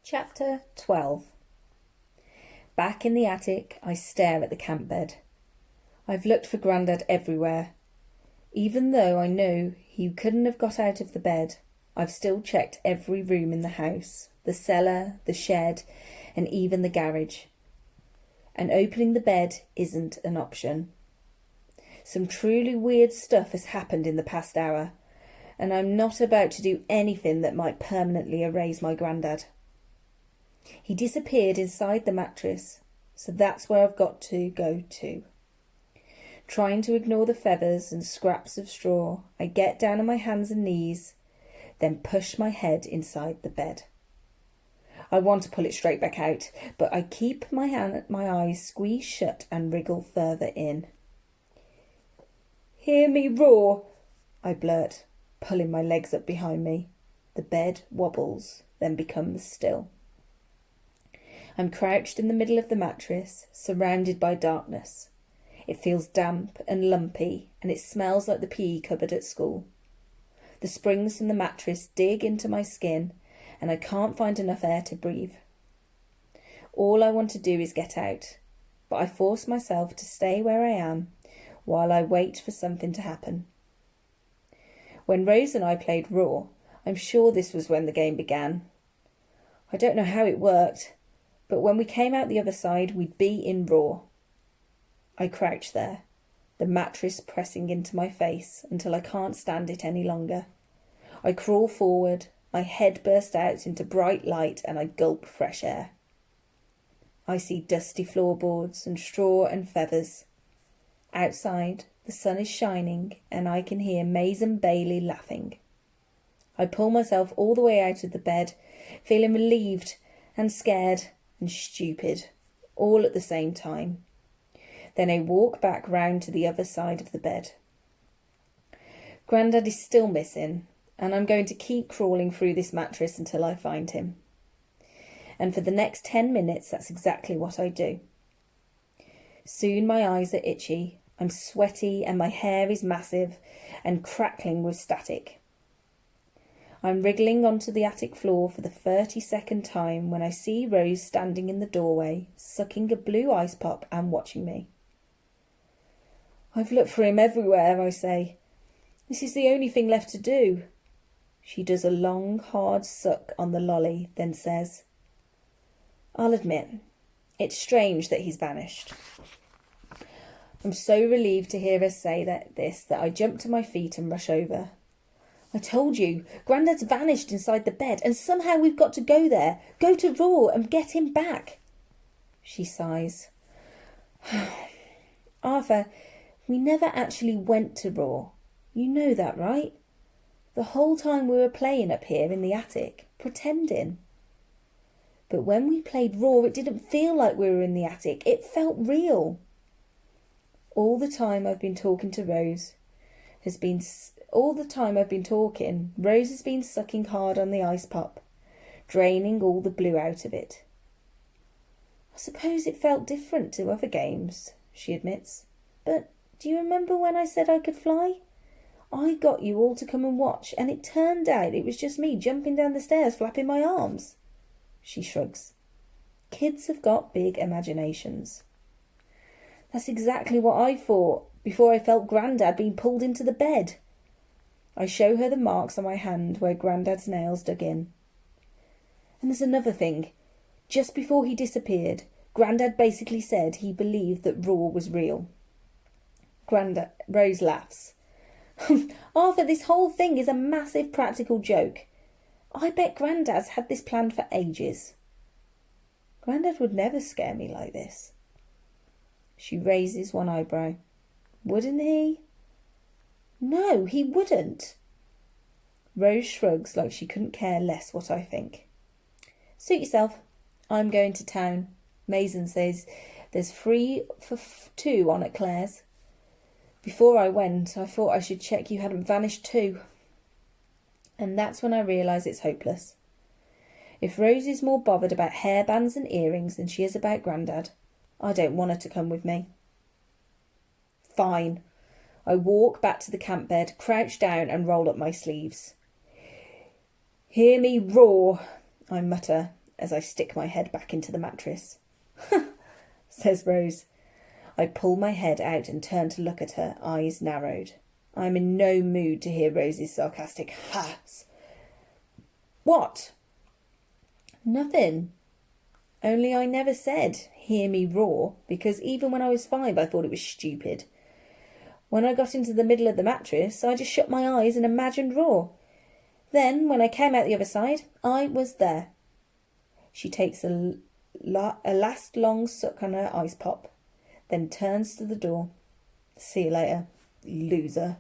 Chapter 12. Back in the attic, I stare at the camp bed. I've looked for Grandad everywhere. Even though I know he couldn't have got out of the bed, I've still checked every room in the house, the cellar, the shed, and even the garage. And opening the bed isn't an option. Some truly weird stuff has happened in the past hour, and I'm not about to do anything that might permanently erase my Grandad. He disappeared inside the mattress, so that's where I've got to go to. Trying to ignore the feathers and scraps of straw, I get down on my hands and knees, then push my head inside the bed. I want to pull it straight back out, but I keep my eyes squeezed shut and wriggle further in. "Hear me roar," I blurt, pulling my legs up behind me. The bed wobbles, then becomes still. I'm crouched in the middle of the mattress, surrounded by darkness. It feels damp and lumpy, and it smells like the PE cupboard at school. The springs from the mattress dig into my skin, and I can't find enough air to breathe. All I want to do is get out, but I force myself to stay where I am while I wait for something to happen. When Rose and I played Raw, I'm sure this was when the game began. I don't know how it worked, but when we came out the other side, we'd be in Raw. I crouch there, the mattress pressing into my face until I can't stand it any longer. I crawl forward, my head bursts out into bright light, and I gulp fresh air. I see dusty floorboards and straw and feathers. Outside, the sun is shining, and I can hear Maze and Bailey laughing. I pull myself all the way out of the bed, feeling relieved and scared and stupid, all at the same time. Then I walk back round to the other side of the bed. Grandad is still missing, and I'm going to keep crawling through this mattress until I find him. And for the next 10 minutes, that's exactly what I do. Soon my eyes are itchy, I'm sweaty, and my hair is massive and crackling with static. I'm wriggling onto the attic floor for the 32nd time when I see Rose standing in the doorway, sucking a blue ice pop and watching me. "I've looked for him everywhere," I say. "This is the only thing left to do." She does a long, hard suck on the lolly, then says, "I'll admit, it's strange that he's vanished." I'm so relieved to hear her say that I jump to my feet and rush over. "I told you, Grandad's vanished inside the bed, and somehow we've got to go there, go to Raw and get him back." She sighs. "Arthur, we never actually went to Raw. You know that, right? The whole time we were playing up here in the attic, pretending. But when we played Raw, it didn't feel like we were in the attic. It felt real. All the time I've been talking, Rose has been sucking hard on the ice pop, draining all the blue out of it." "I suppose it felt different to other games," she admits. "But do you remember when I said I could fly? I got you all to come and watch, and it turned out it was just me jumping down the stairs flapping my arms." She shrugs. Kids have got big imaginations. "That's exactly what I thought before I felt Grandad being pulled into the bed." I show her the marks on my hand where Grandad's nails dug in. "And there's another thing. Just before he disappeared, Grandad basically said he believed that Raw was real." Rose laughs. "Arthur, this whole thing is a massive practical joke. I bet Grandad's had this planned for ages." "Grandad would never scare me like this." She raises one eyebrow. "Wouldn't he?" "No, he wouldn't." Rose shrugs like she couldn't care less what I think. "Suit yourself. I'm going to town. Mason says there's 3 for 2 on at Claire's. Before I went, I thought I should check you hadn't vanished too." And that's when I realise it's hopeless. If Rose is more bothered about hairbands and earrings than she is about Grandad, I don't want her to come with me. Fine. I walk back to the camp bed, crouch down and roll up my sleeves. "Hear me roar," I mutter, as I stick my head back into the mattress. Says Rose. I pull my head out and turn to look at her, eyes narrowed. I'm in no mood to hear Rose's sarcastic has. What? Nothing. Only I never said, hear me roar, because even when I was 5 I thought it was stupid. When I got into the middle of the mattress, I just shut my eyes and imagined roar. Then, when I came out the other side, I was there. She takes a last long suck on her ice pop, then turns to the door. See you later, loser.